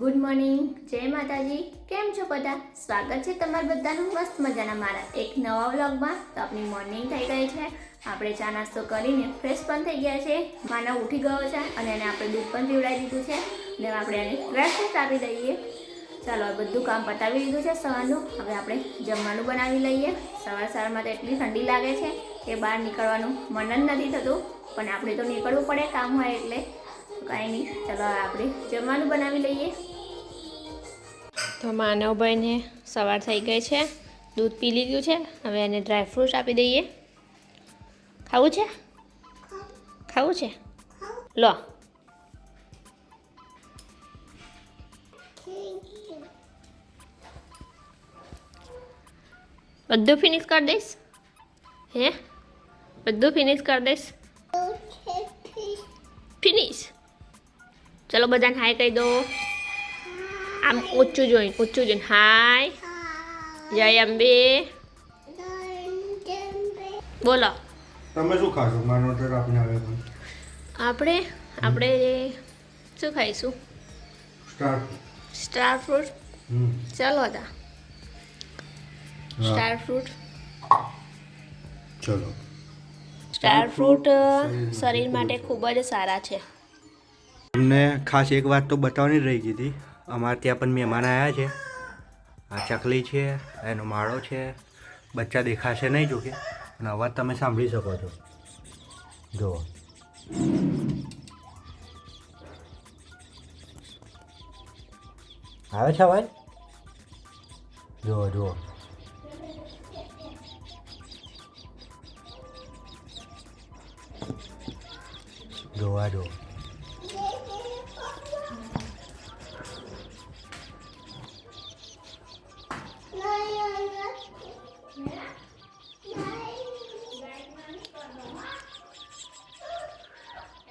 Good morning, જય માતાજી. કેમ છો બધા? સ્વાગત છે તમારા બધાનું મસ્ત મજાના મારા એક નવા વ્લોગમાં. તો આપણી મોર્નિંગ થઈ ગઈ છે. આપણે ચા નાસ્તો કરીને ફ્રેશ પણ થઈ ગયા છે. માનવ ઉઠી ગયો છે અને એને આપણે દૂધ પણ પીવડાવી દીધું છે. ને આપણે એને બ્રેકફાસ્ટ આપી દઈએ. ચાલો, બધું કામ પતાવી દીધું છે સવારનું. હવે આપણે જમવાનું બનાવી લઈએ. સવારમાં તો એટલી ઠંડી લાગે છે કે બહાર નીકળવાનું મન જ નથી થતું, પણ આપણે તો નીકળવું પડે, કામ હોય એટલે. કાંઈ નહીં, ચાલો આપણે જમવાનું બનાવી લઈએ. તો માનવભાઈને સવાર થઈ ગઈ છે, દૂધ પી લીધું છે. હવે એને ડ્રાયફ્રૂટ્સ આપી દઈએ. ખાવું છે? ખાવું છે? લો. બધું ફિનિશ કરી દઈશ? હે, બધું ફિનિશ કરી દઈશ? ફિનિશ. ચલો બધાને હાય કહી દો. આમ ઊંચું જોઈને હાય. જય અંબે બોલો. તમે શું ખાશો? માનો તો આપને આવે પણ આપણે શું ખાઈશું? Star fruit. ચાલો હતા સ્ટાર ફ્રૂટ. ચલો. સ્ટાર ફ્રૂટ શરીર માટે ખૂબ જ સારા છે. તમને ખાસ એક વાત તો બતાવવાની રહી ગઈ હતી. અમારે ત્યાં પણ મહેમાન આવ્યા છે. આ ચકલી છે, એનો માળો છે. બચ્ચા દેખાશે નહીં જોકે, અને અવાજ તમે સાંભળી શકો છો. જુઓ, આવે છે અવાજ? જુઓ જુઓ. જોવા જુઓ.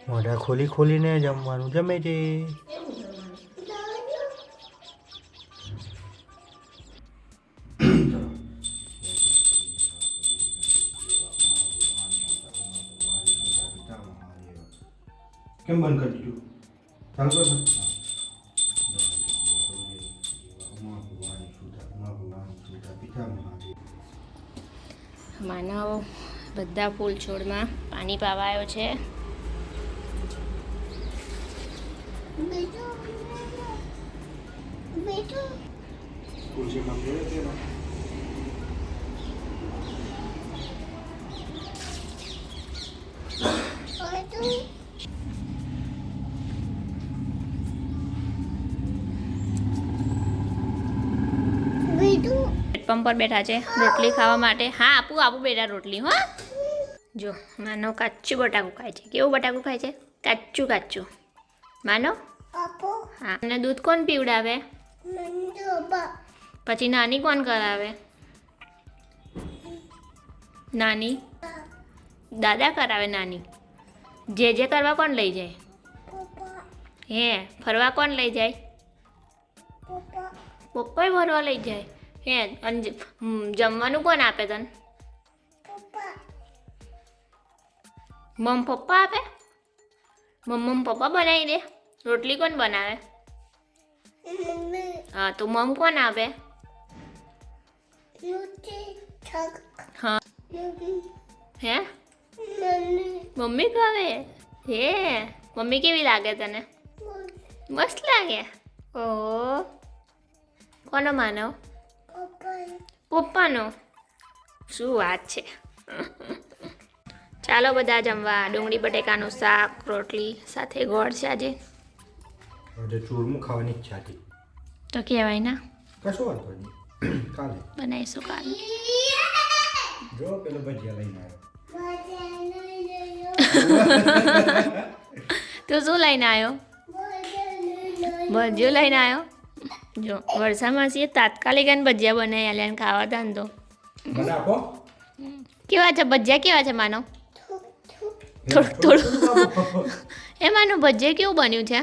મોઢા ખોલીને જમવાનું જમે છે. કેમ બંધ કરી દીધું? ચાલુ કર. માનવ બધા ફૂલ છોડમાં પાણી પાવાયો છે. પ્લેટફોર્મ પર બેઠા છે રોટલી ખાવા માટે. હા, આપું બેટા રોટલી. હો, જો માનવ કાચું બટાકું ખાય છે. કેવું બટાકું ખાય છે? કાચું. માનવ હા. અને દૂધ કોણ પીવડાવે? પછી નાની કોણ કરાવે? નાની દાદા કરાવે. નાની જે કરવા કોણ લઈ જાય? હે, ફરવા કોણ લઈ જાય? પપ્પા ફરવા લઈ જાય. હે, અને જમવાનું કોણ આપે તને? પપ્પા આપે? પપ્પા બનાવી દે. રોટલી કોણ બનાવે? હા, તો કોણ આપે? હા. હે, મમ્મી ખાવે. હે, મમ્મી કેવી લાગે તને? મસ્ત લાગે. ઓહો, કોનો માનવ? પપ્પાનો. શું વાત છે. ચાલો બધા જમવા. ડુંગળી બટેકાનું શાક, રોટલી સાથે ગોળ છે. આજે ચૂરમું ખાવાની ઈચ્છા હતી તો કહેવાય ના. કશું વાંધો નહીં, કાલે બનાવીશું કાલે. જો પેલો ભજીયા લઈને આવ્યો. તું શું લઈને આવ્યો? ભજીયો લઈને આવ્યો. જો વરસાદમાં છીએ, તાત્કાલિક એને ભજીયા બનાવી આલ્યા ને ખાવા હતા ને તો. મને આપો. કેવા છે ભજીયા? કેવા છે માનો? થોડું એ માનો ભજીયા કેવું બન્યું છે?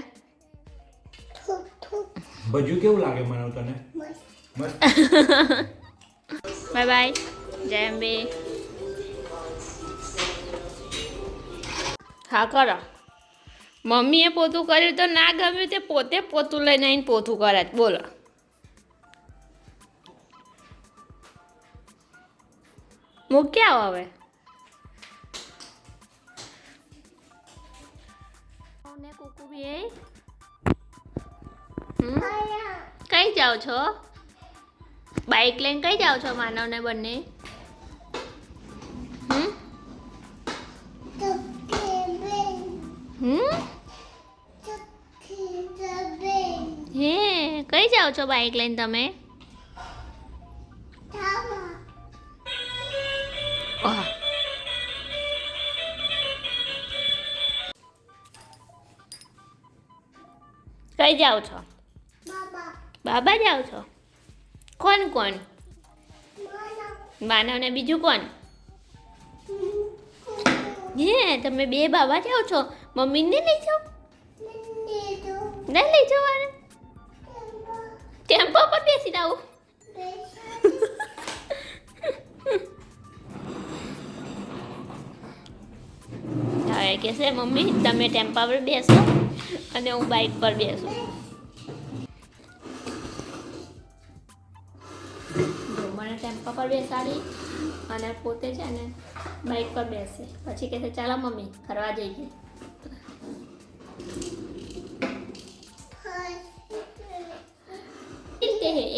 ભજીયું કેવું લાગે મને તને? મસ્ત. Bye bye. જય અંબે. હા કરો. મમ્મીએ પોતું કર્યું તો ના ગમ્યું તે પોતે પોતું લઈને આવીને પોતું કરે બોલો. મૂક્યા આવો હવે. ને કુકુ બે કઈ જાઓ છો? બાઇક લઈને કઈ જાઓ છો માનવને બંને? હે કઈ જાઓ છો બાઇક લઈને તમે? ઓહ. કઈ જાઓ છો? બાબા જાઓ છો? કોણ કોણ? માનવ ને બીજું કોણ? હે તમે બે બાબા જાઓ છો? મમ્મીને લઈ જાઓ? નહીં લઈ જવાના? ટેમ્પો પર બેસી આવું. હવે કે છે મમ્મી તમે ટેમ્પા પર બેસો અને હું બાઇક પર બેસું. મને ટેમ્પા પર બેસાડી અને પોતે છે ને બાઇક પર બેસે પછી કહે છે ચાલો મમ્મી ફરવા જઈએ.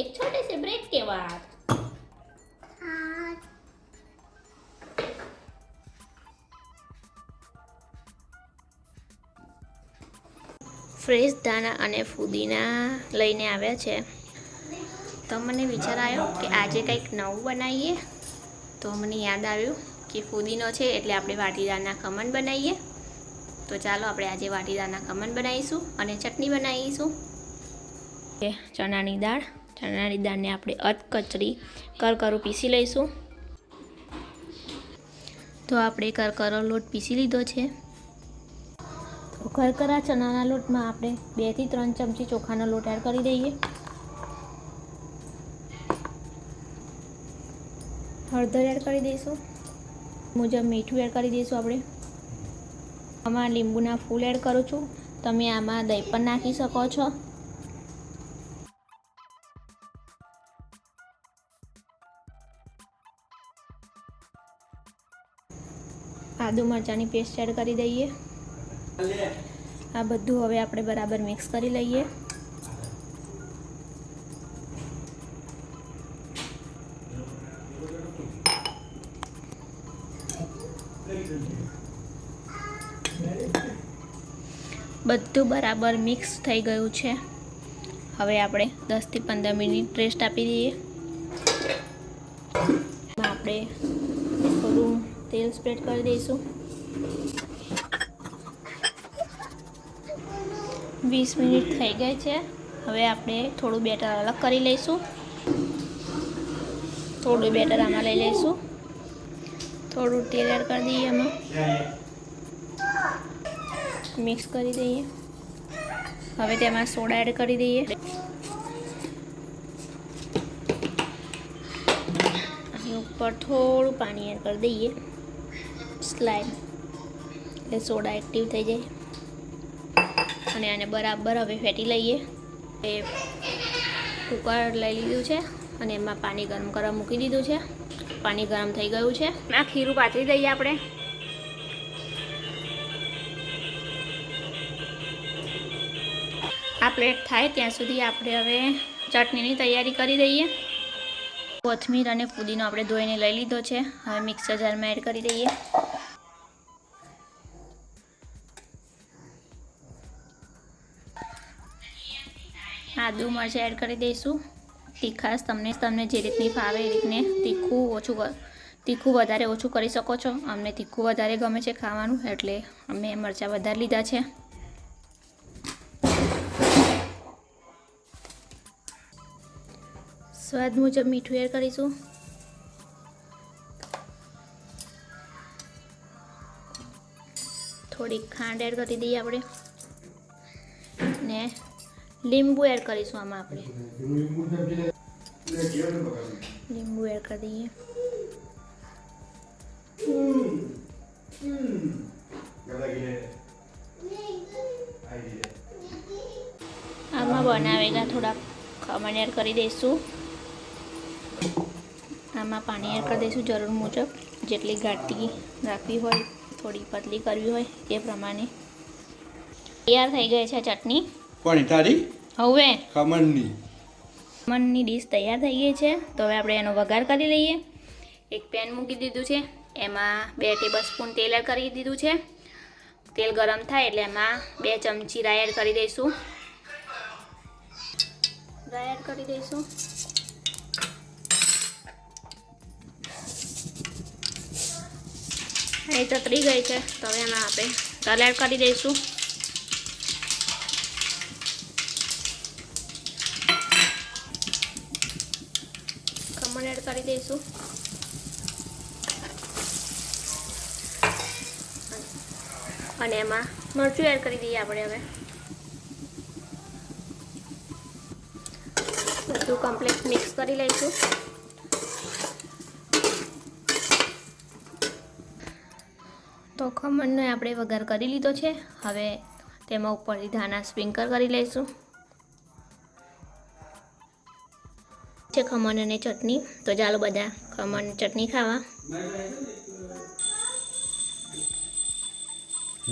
एक छोटे से ब्रेक के बाद ફ્રેશ દાણા અને ફુદીના લઈને આવ્યા છે તો મને વિચાર આવ્યો કે આજે કંઈક નવું બનાવીએ. તો મને યાદ આવ્યું કે ફુદીનો છે એટલે આપણે વાટીદારના ખમણ બનાવીએ. તો ચાલો આપણે આજે વાટીદારના ખમણ બનાવીશું અને ચટણી બનાવીશું. ચણાની દાળને આપણે અધકચરી કરકરું પીસી લઈશું. તો આપણે કરકરો લોટ પીસી લીધો છે. કરકરા ચણાના લોટમાં આપણે 2 થી 3 ચમચી ચોખાનો લોટ એડ કરી દઈએ. હળદર એડ કરી દઈશું. મુજબ મીઠું એડ કરી દઈશું. આપણે આમાં લીંબુના ફૂલ એડ કરું છું. તમે આમાં દહીં પણ નાખી શકો છો. આદુ મરચાંની પેસ્ટ એડ કરી દઈએ. આ બધું હવે આપણે બરાબર મિક્સ કરી લઈએ. બધું બરાબર મિક્સ થઈ ગયું છે. હવે આપણે 10 થી 15 મિનિટ રેસ્ટ આપી દઈએ. આપણે થોડું તેલ સ્પ્રેડ કરી દઈશું. 20 મિનિટ થઈ ગઈ છે. હવે આપણે થોડું બેટર અલગ કરી લઈશું. થોડું બેટર આમાં લઈ લઈશું. થોડું તેલ એડ કરી દઈએ. એમાં મિક્સ કરી દઈએ. હવે તેમાં સોડા એડ કરી દઈએ. ઉપર થોડું પાણી એડ કરી દઈએ સ્લાઇડ એટલે સોડા એક્ટિવ થઈ જાય. અને આને બરાબર હવે ફેટી લઈએ. એ કુકર લઈ લીધું છે અને એમાં પાણી ગરમ કરવા મૂકી દીધું છે. પાણી ગરમ થઈ ગયું છે. આ ખીરું પાથરી દઈએ આપણે. આ પ્લેટ થાય ત્યાં સુધી આપણે હવે ચટણીની તૈયારી કરી દઈએ. કોથમીર અને ફુદીનો આપણે ધોઈને લઈ લીધો છે. હવે મિક્સર જારમાં એડ કરી દઈએ. આદુ મરચાં એડ કરી દઈશું. તીખાશ તમને જે રીતની ફાવે એ રીતને તીખું વધારે ઓછું કરી શકો છો. અમને તીખું વધારે ગમે છે ખાવાનું એટલે અમે મરચાં વધારે લીધા છે. સ્વાદ મુજબ મીઠું એડ કરીશું. થોડી ખાંડ એડ કરી દઈએ આપણે ને લીંબુ એડ કરીશું. આમાં આપણે લીંબુ એડ કરી દઈએ. એમાં બનાવેલા થોડાક ખમણ એડ કરી દઈશું. આમાં પાણી એડ કરી દઈશું જરૂર મુજબ, જેટલી ઘાટી રાખવી હોય, થોડી પતલી કરવી હોય એ પ્રમાણે. તૈયાર થઈ ગઈ છે ચટણી. પણ તારી હવે ખમણની ડીશ તૈયાર થઈ ગઈ છે. તો હવે આપણે એનો વઘાર કરી લઈએ. એક પેન મૂકી દીધું છે, એમાં 2 ટેબલસ્પૂન તેલ એડ કરી દીધું છે. તેલ ગરમ થાય એટલે એમાં 2 ચમચી રાઈ એડ કરી દઈશું. રાઈ એડ કરી દઈશું. એ તતરી ગઈ છે, તો હવે એમાં આપણે તલ એડ કરી દઈશું. ખમણ એડ કરી દઈશું. અને એમાં મરચું એડ કરી દઈએ આપણે. હવે બધું કમ્પ્લીટ મિક્સ કરી લઈશું. તો ખમણનો આપણે વઘાર કરી લીધો છે. હવે તેમાં ઉપરથી ધાણા સ્પ્રિંકલ કરી લઈશું. છે ખમણ અને ચટણી. તો ચાલો બધા ખમણ ચટણી ખાવા.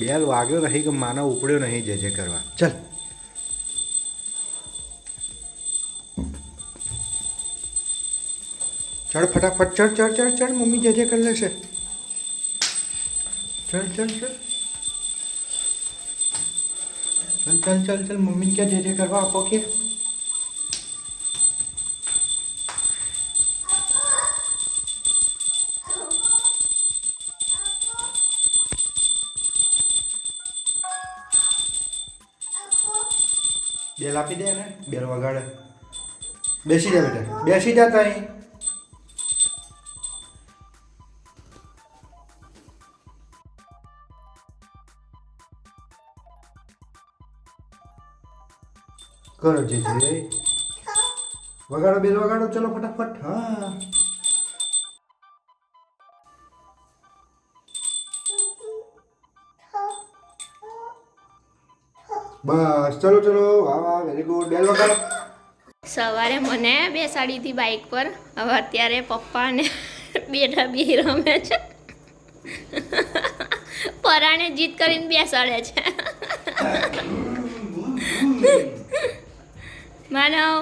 બેલ વાગ્યો નહીં કે માનો ઉપડ્યો નહીં જે કરવા. ચલ ચડ ફટાફટ, ચડ મમ્મી જે કરી લેશે. ચલ મમ્મીને ક્યાં જે કરવા આપો કે. બેલ આપી દે ને, બેલ વગાડે. બેસી જા બેટા, બેસી જા તાઈ. કરો જે વગાડો, બેલ વગાડો, ચલો ફટાફટ. હા બસ, ચલો. વાહ, વેરી ગુડ. બેલ વગાડો. સવારે મને બેસાડી હતી બાઇક પર. હવે અત્યારે પપ્પા ને બેઠા બે રમે છે. પરાણે જીત કરીને બેસાડે છે. માનવ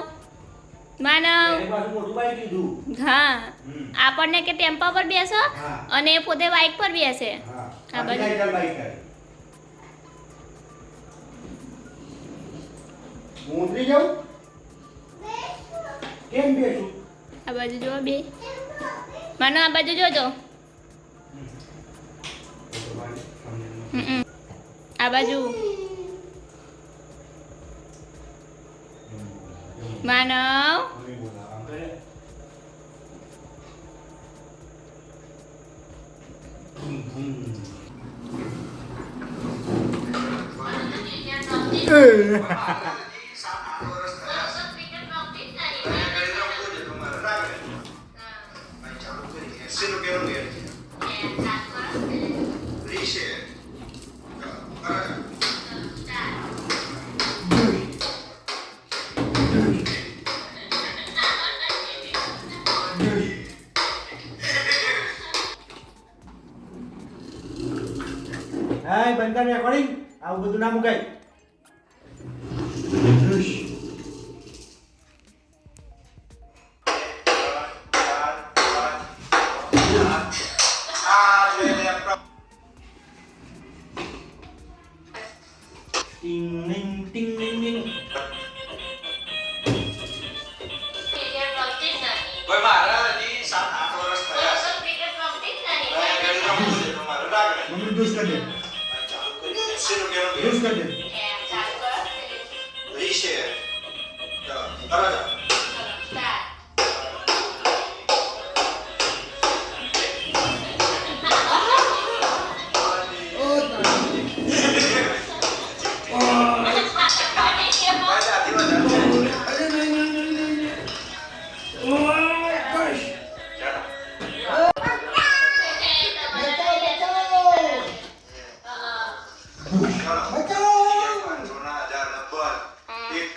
હા, આપણને કે ટેમ્પા પર બેસો અને એ પોતે બાઇક પર બેસે. આ બાજુ ઉતરી જાઉં કેમ બેસું? આ બાજુ જો બે. માનો આ બાજુ જોજો. આ બાજુ માનવ. હાય બંધ કર રેકોર્ડિંગ. આવું બધું ના મુકાય.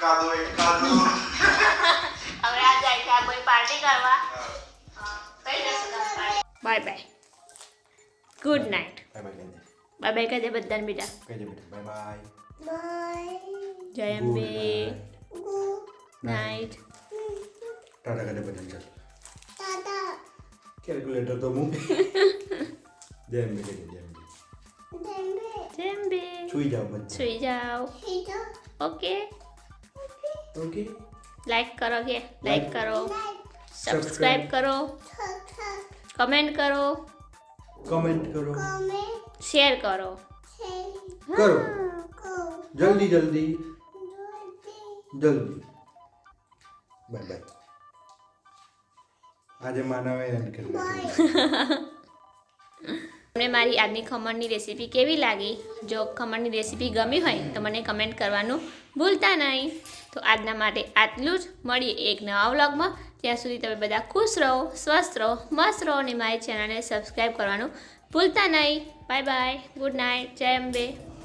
હવે આ જાય છે આ કોઈ પાર્ટી કરવા કઈ જશે bye bye good night bye bye કહી દે બધાને બેટા બાય બાય જય અંબે નાઇટ ટાટા કરે બધાને ચાલ કેલ્ક્યુલેટર તો મૂક જય અંબે કહી દે જય અંબે સુઈ જાઓ બધા સુઈ જાઓ ઓકે ઓકે લાઈક કરો કે લાઈક કરો સબસ્ક્રાઇબ કરો કમેન્ટ કરો કમેન્ટ કરો શેર કરો કરો જલ્દી જલ્દી જલ્દી બાય બાય આજે માનવે એન્ડ કરી તમને મારી આજની ખમણની રેસીપી કેવી લાગી જો ખમણની રેસીપી ગમી હોય તો મને કમેન્ટ કરવાનું ભૂલતા નહીં તો આજના માટે આટલું જ મળીએ એક નવા વ્લોગમાં ત્યાં સુધી તમે બધા ખુશ રહો સ્વસ્થ રહો મસ્ત રહો અને મારી ચેનલને સબસ્ક્રાઈબ કરવાનું ભૂલતા નહીં બાય બાય ગુડ નાઇટ જય અંબે